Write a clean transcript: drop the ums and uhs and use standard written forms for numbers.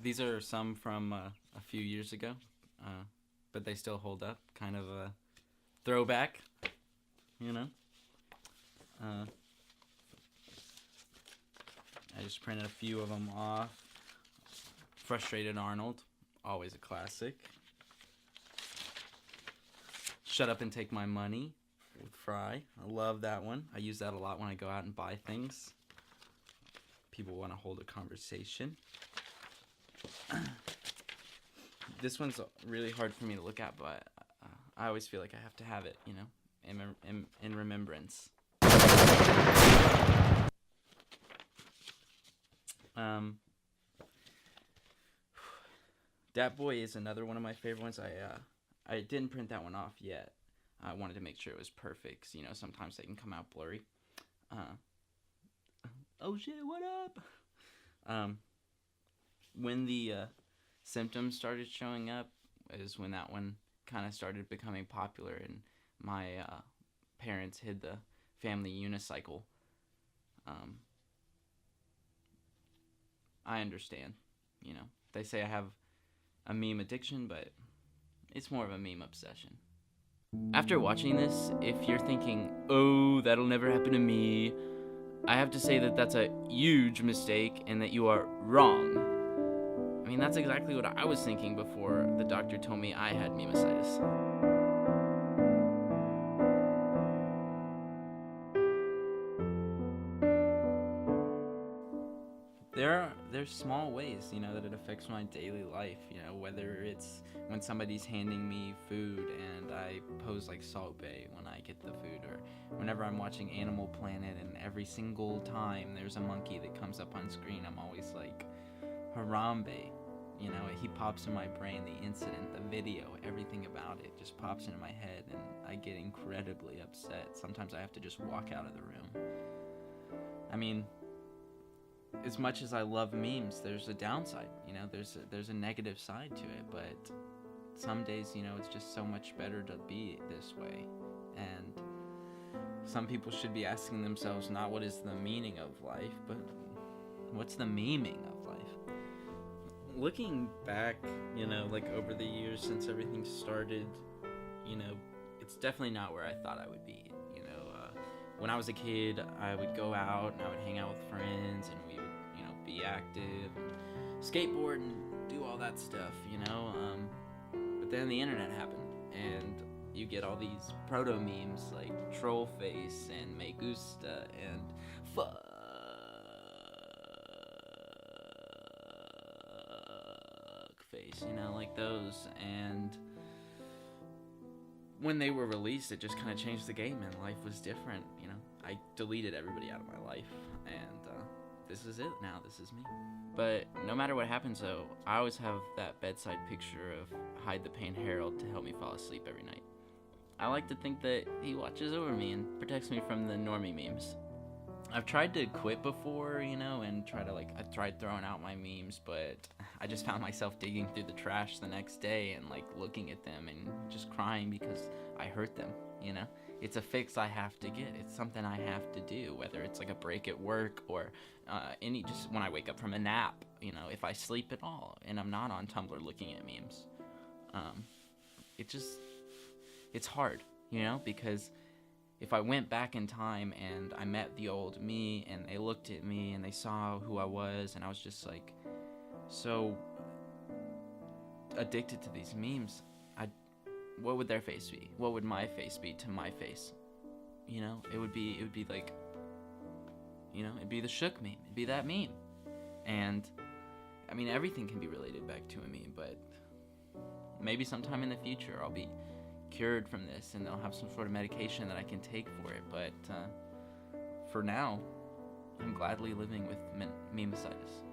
These are some from a few years ago, but they still hold up. Kind of a throwback, you know. I just printed a few of them off. Frustrated Arnold, always a classic. Shut Up and Take My Money with Fry. I love that one. I use that a lot when I go out and buy things. People want to hold a conversation. This one's really hard for me to look at, but I always feel like I have to have it, you know, in remembrance. Dat Boy is another one of my favorite ones. I didn't print that one off yet. I wanted to make sure it was perfect, 'cause, you know, sometimes they can come out blurry. Oh shit, what up? When the symptoms started showing up is when that one kind of started becoming popular, and my parents hid the family unicycle. I understand, you know. They say I have a meme addiction, but it's more of a meme obsession. After watching this, if you're thinking, oh, that'll never happen to me, I have to say that that's a huge mistake and that you are wrong. I mean, that's exactly what I was thinking before the doctor told me I had memesitis. There's small ways, you know, that it affects my daily life, you know, whether it's when somebody's handing me food and I pose like Salt Bae when I get the food, or whenever I'm watching Animal Planet and every single time there's a monkey that comes up on screen, I'm always like, Harambe, you know, he pops in my brain, the incident, the video, everything about it just pops into my head, and I get incredibly upset. Sometimes I have to just walk out of the room. I mean, as much as I love memes, there's a downside, you know, there's a negative side to it, but some days, you know, it's just so much better to be this way. And some people should be asking themselves not what is the meaning of life, but what's the memeing of life. Looking back, you know, like over the years since everything started, you know, it's definitely not where I thought I would be. When I was a kid, I would go out and I would hang out with friends, and we would, you know, be active and skateboard and do all that stuff, you know. But then the internet happened, and you get all these proto memes like troll face and me gusta and fuck face, you know, like those. And when they were released, it just kind of changed the game, and life was different, you know. I deleted everybody out of my life, and this is it now. This is me. But no matter what happens, though, I always have that bedside picture of Hide the Pain Harold to help me fall asleep every night. I like to think that he watches over me and protects me from the normie memes. I've tried to quit before, you know, and I tried throwing out my memes, but I just found myself digging through the trash the next day and, like, looking at them and just crying because I hurt them, you know? It's a fix I have to get. It's something I have to do, whether it's like a break at work or just when I wake up from a nap, you know, if I sleep at all and I'm not on Tumblr looking at memes. It's hard, you know, because if I went back in time and I met the old me and they looked at me and they saw who I was, and I was just like so addicted to these memes, what would their face be? What would my face be to my face? You know, it would be like, you know, it'd be the shook meme. It'd be that meme. And I mean, everything can be related back to a meme, but maybe sometime in the future I'll be cured from this and they'll have some sort of medication that I can take for it. But for now, I'm gladly living with memesitis.